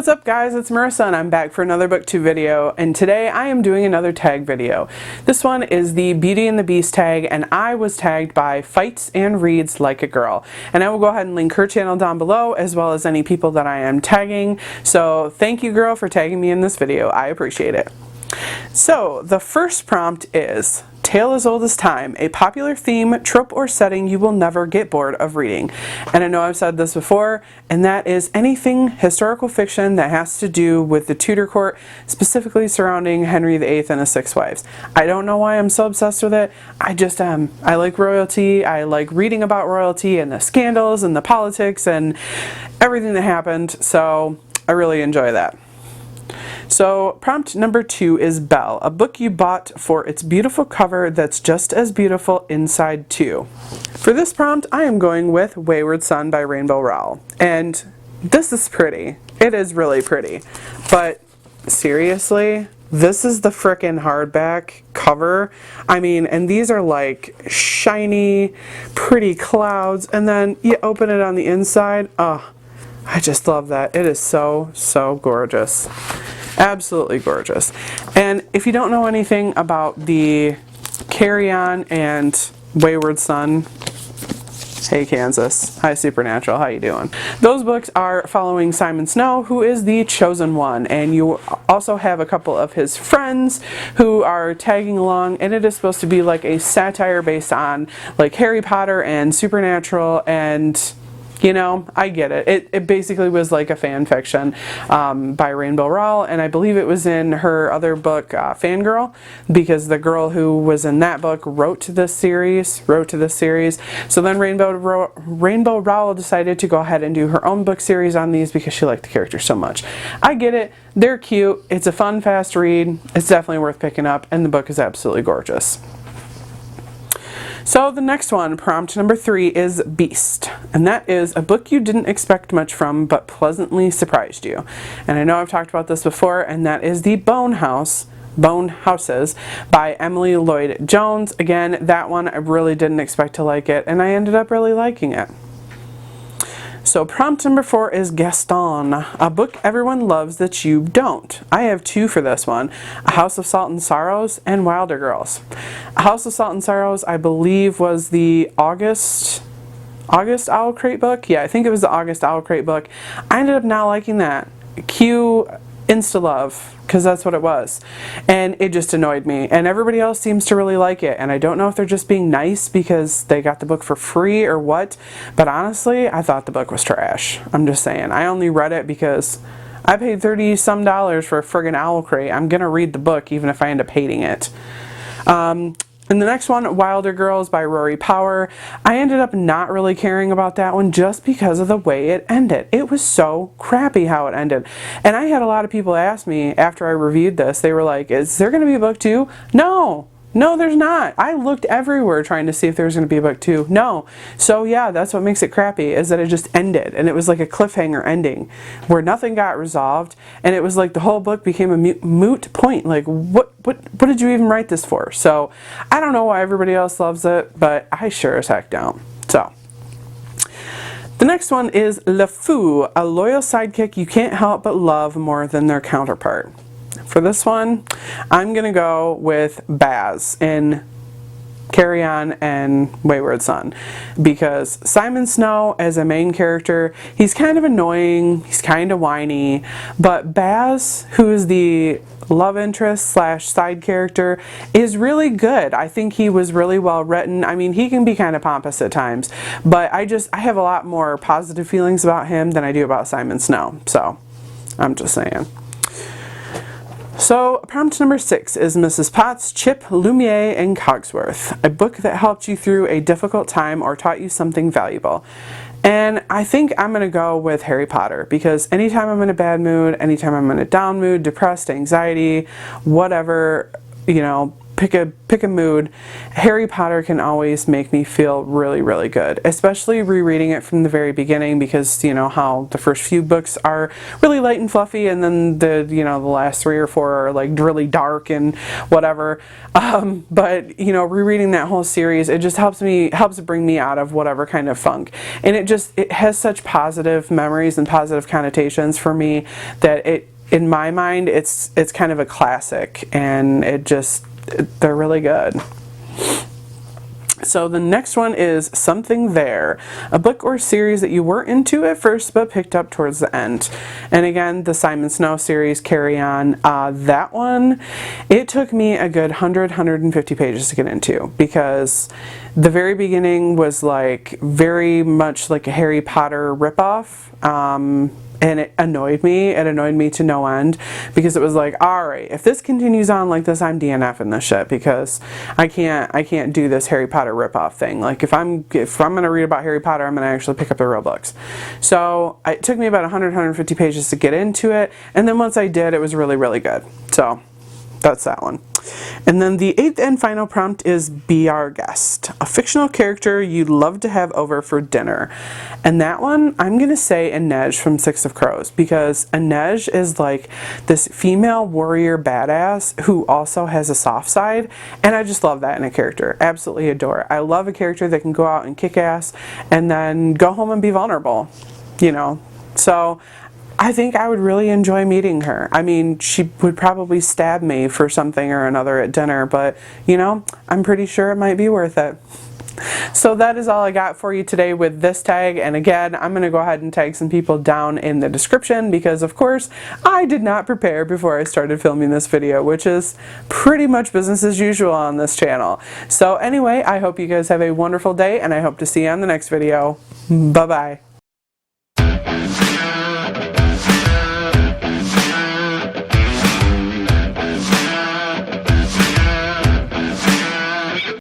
what's up guys, it's Marissa and I'm back for another BookTube video, and today I am doing another tag video. This one is the Beauty and the Beast tag, and I was tagged by Fights and Reads Like a Girl. And I will go ahead and link her channel down below as well as any people that I am tagging. So thank you girl for tagging me in this video, I appreciate it. So the first prompt is, tale as old as time, a popular theme, trope, or setting you will never get bored of reading. And I know I've said this before, and that is anything historical fiction that has to do with the Tudor court, specifically surrounding Henry VIII and his 6 wives. I don't know why I'm so obsessed with it. I just am. I like royalty. I like reading about royalty and the scandals and the politics and everything that happened, so I really enjoy that. So prompt number 2 is Belle, a book you bought for its beautiful cover that's just as beautiful inside too. For this prompt I am going with Wayward Son by Rowell. And this is pretty. It is really pretty. But seriously, this is the frickin' hardback cover. I mean, and these are like shiny, pretty clouds, and then you open it on the inside. Oh, I just love that. It is so, so gorgeous. Absolutely gorgeous. And if you don't know anything about the Carry On and Wayward Son, hey Kansas, hi Supernatural, how you doing? Those books are following Simon Snow, who is the chosen one, and you also have a couple of his friends who are tagging along, and it is supposed to be like a satire based on like Harry Potter and Supernatural, and you know, I get it. It basically was like a fan fiction by Rowell, and I believe it was in her other book, Fangirl, because the girl who was in that book wrote to this series. So then Rainbow Rowell decided to go ahead and do her own book series on these because she liked the characters so much. I get it. They're cute. It's a fun, fast read. It's definitely worth picking up, and the book is absolutely gorgeous. So the next one, prompt number 3, is Beast, and that is a book you didn't expect much from but pleasantly surprised you. And I know I've talked about this before, and that is the Bone Houses by Emily Lloyd Jones. Again, that one I really didn't expect to like it, and I ended up really liking it. So prompt number 4 is Gaston, a book everyone loves that you don't. I have 2 for this one, A House of Salt and Sorrows and Wilder Girls. A House of Salt and Sorrows, I believe, was the August Owl Crate book. Yeah, I think it was the August Owl Crate book. I ended up not liking that. Cue Insta-love, because that's what it was, and it just annoyed me, and everybody else seems to really like it, and I don't know if they're just being nice because they got the book for free or what, but honestly I thought the book was trash. I'm just saying, I only read it because I paid $30-some for a friggin' Owl Crate. I'm gonna read the book even if I end up hating it. And the next one, Wilder Girls by Rory Power, I ended up not really caring about that one just because of the way it ended. It was so crappy how it ended. And I had a lot of people ask me after I reviewed this, they were like, is there going to be a book 2? No, there's not. I looked everywhere trying to see if there was going to be a book 2. No. So yeah, that's what makes it crappy, is that it just ended, and it was like a cliffhanger ending where nothing got resolved, and it was like the whole book became a moot point. Like what did you even write this for? So I don't know why everybody else loves it, but I sure as heck don't. So the next one is Lefou, a loyal sidekick you can't help but love more than their counterpart. For this one, I'm going to go with Baz in Carry On and Wayward Son, because Simon Snow as a main character, he's kind of annoying, he's kind of whiny, but Baz, who is the love interest slash side character, is really good. I think he was really well written. I mean, he can be kind of pompous at times, but I have a lot more positive feelings about him than I do about Simon Snow, so I'm just saying. So prompt number 6 is Mrs. Potts, Chip, Lumier Cogsworth, a book that helped you through a difficult time or taught you something valuable. And I think I'm going to go with Harry Potter, because anytime I'm in a bad mood, anytime I'm in a down mood, depressed, anxiety, whatever, you know, pick a mood, Harry Potter can always make me feel really, really good, especially rereading it from the very beginning, because you know how the first few books are really light and fluffy, and then the last 3 or 4 are like really dark and whatever. But you know, rereading that whole series, it just helps bring me out of whatever kind of funk, and it has such positive memories and positive connotations for me that in my mind it's kind of a classic, and they're really good. So the next one is Something There, a book or series that you weren't into at first but picked up towards the end. And again, the Simon Snow series, Carry On. That one, it took me a good 150 pages to get into, because the very beginning was like very much like a Harry Potter ripoff. And it annoyed me. It annoyed me to no end, because it was like, all right, if this continues on like this, I'm DNFing this shit, because I can't do this Harry Potter ripoff thing. Like if I'm gonna read about Harry Potter, I'm gonna actually pick up the real books. So it took me about 150 pages to get into it, and then once I did, it was really, really good. So that's that one. And then the 8th and final prompt is Be Our Guest, a fictional character you'd love to have over for dinner. And that one, I'm going to say Inej from Six of Crows, because Inej is like this female warrior badass who also has a soft side, and I just love that in a character. Absolutely adore it. I love a character that can go out and kick ass and then go home and be vulnerable, you know. So I think I would really enjoy meeting her. I mean, she would probably stab me for something or another at dinner, but you know, I'm pretty sure it might be worth it. So that is all I got for you today with this tag, and again, I'm going to go ahead and tag some people down in the description, because of course I did not prepare before I started filming this video, which is pretty much business as usual on this channel. So anyway, I hope you guys have a wonderful day, and I hope to see you on the next video. Bye bye.